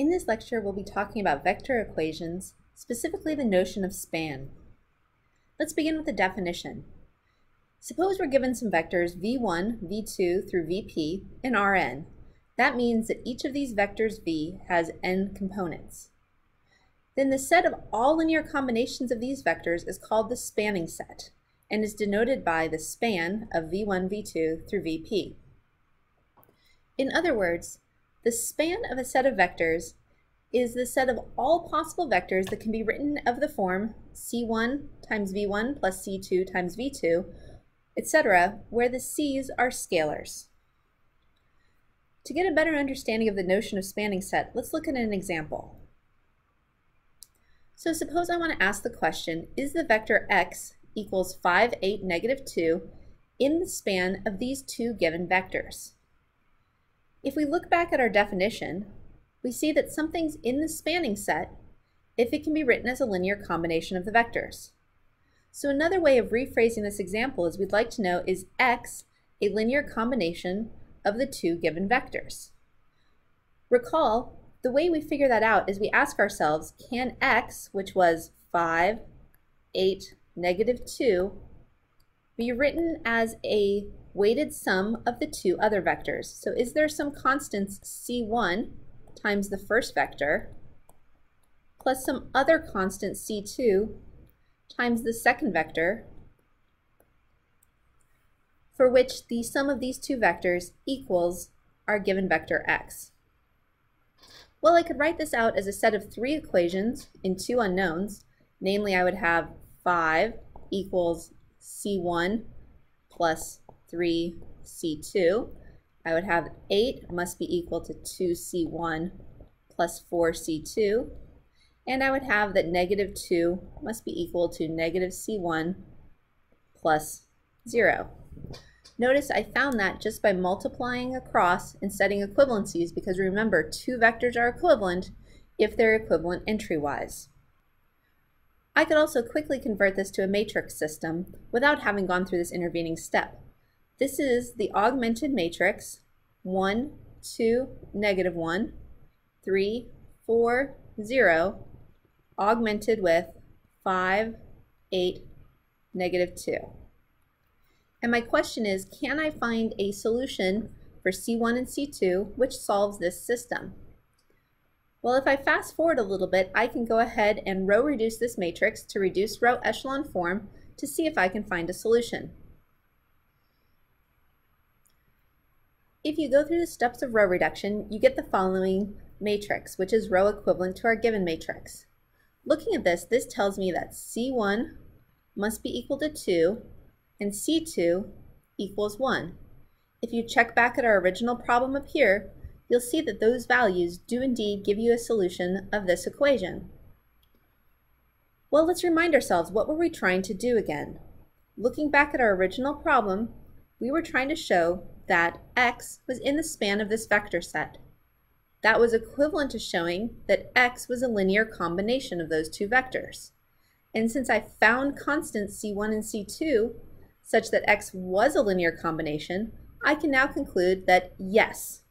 In this lecture, we'll be talking about vector equations, specifically the notion of span. Let's begin with the definition. Suppose we're given some vectors v1, v2 through vp in Rn. That means that each of these vectors v has n components. Then the set of all linear combinations of these vectors is called the spanning set and is denoted by the span of v1, v2 through vp. In other words, the span of a set of vectors is the set of all possible vectors that can be written of the form c1 times v1 plus c2 times v2, etc., where the c's are scalars. To get a better understanding of the notion of spanning set, let's look at an example. So suppose I want to ask the question, is the vector x equals 5, 8, negative 2 in the span of these two given vectors? If we look back at our definition, we see that something's in the spanning set if it can be written as a linear combination of the vectors. So another way of rephrasing this example is we'd like to know, is x a linear combination of the two given vectors? Recall, the way we figure that out is we ask ourselves, can x, which was 5, 8, negative 2, be written as a weighted sum of the two other vectors? So is there some constants c1 times the first vector plus some other constant c2 times the second vector for which the sum of these two vectors equals our given vector x? Well, I could write this out as a set of three equations in two unknowns. Namely, I would have 5 equals c1 plus 3c2. I would have 8 must be equal to 2c1 plus 4c2. And I would have that negative 2 must be equal to negative c1 plus 0. Notice I found that just by multiplying across and setting equivalencies, because remember, two vectors are equivalent if they're equivalent entry-wise. I could also quickly convert this to a matrix system without having gone through this intervening step. This is the augmented matrix 1, 2, negative 1, 3, 4, 0, augmented with 5, 8, negative 2. And my question is, can I find a solution for C1 and C2 which solves this system? Well, if I fast forward a little bit, I can go ahead and row reduce this matrix to reduced row echelon form to see if I can find a solution. If you go through the steps of row reduction, you get the following matrix, which is row equivalent to our given matrix. Looking at this, this tells me that C1 must be equal to 2 and C2 equals 1. If you check back at our original problem up here, you'll see that those values do indeed give you a solution of this equation. Well, let's remind ourselves, what were we trying to do again? Looking back at our original problem, we were trying to show that x was in the span of this vector set. That was equivalent to showing that x was a linear combination of those two vectors. And since I found constants c1 and c2 such that x was a linear combination, I can now conclude that yes,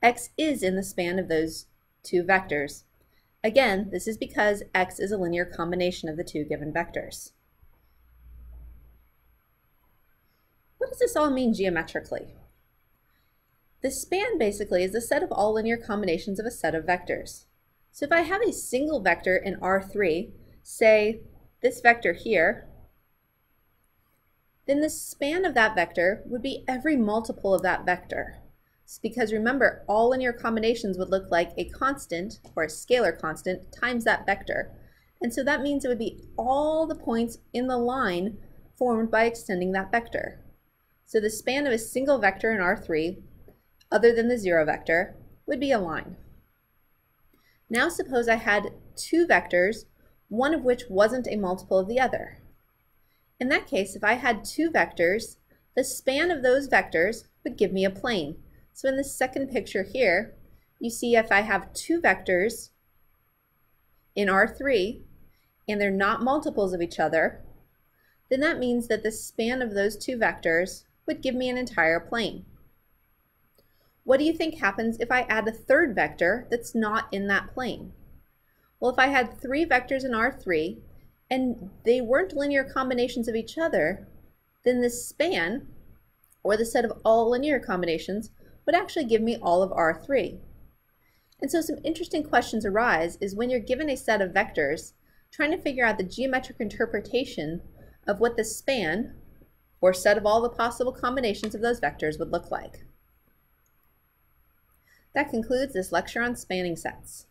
x is in the span of those two vectors. Again, this is because x is a linear combination of the two given vectors. What does this all mean geometrically? The span basically is the set of all linear combinations of a set of vectors. So if I have a single vector in R3, say this vector here, then the span of that vector would be every multiple of that vector. It's because remember, all linear combinations would look like a constant, or a scalar constant, times that vector. And so that means it would be all the points in the line formed by extending that vector. So the span of a single vector in R3, other than the 0 vector, would be a line. Now suppose I had two vectors, one of which wasn't a multiple of the other. In that case, if I had two vectors, the span of those vectors would give me a plane. So in the second picture here, you see if I have two vectors in R3 and they're not multiples of each other, then that means that the span of those two vectors would give me an entire plane. What do you think happens if I add a third vector that's not in that plane? Well, if I had 3 vectors in R3 and they weren't linear combinations of each other, then the span, or the set of all linear combinations, would actually give me all of R3. And so some interesting questions arise is when you're given a set of vectors, trying to figure out the geometric interpretation of what the span, or set of all the possible combinations of those vectors, would look like. That concludes this lecture on spanning sets.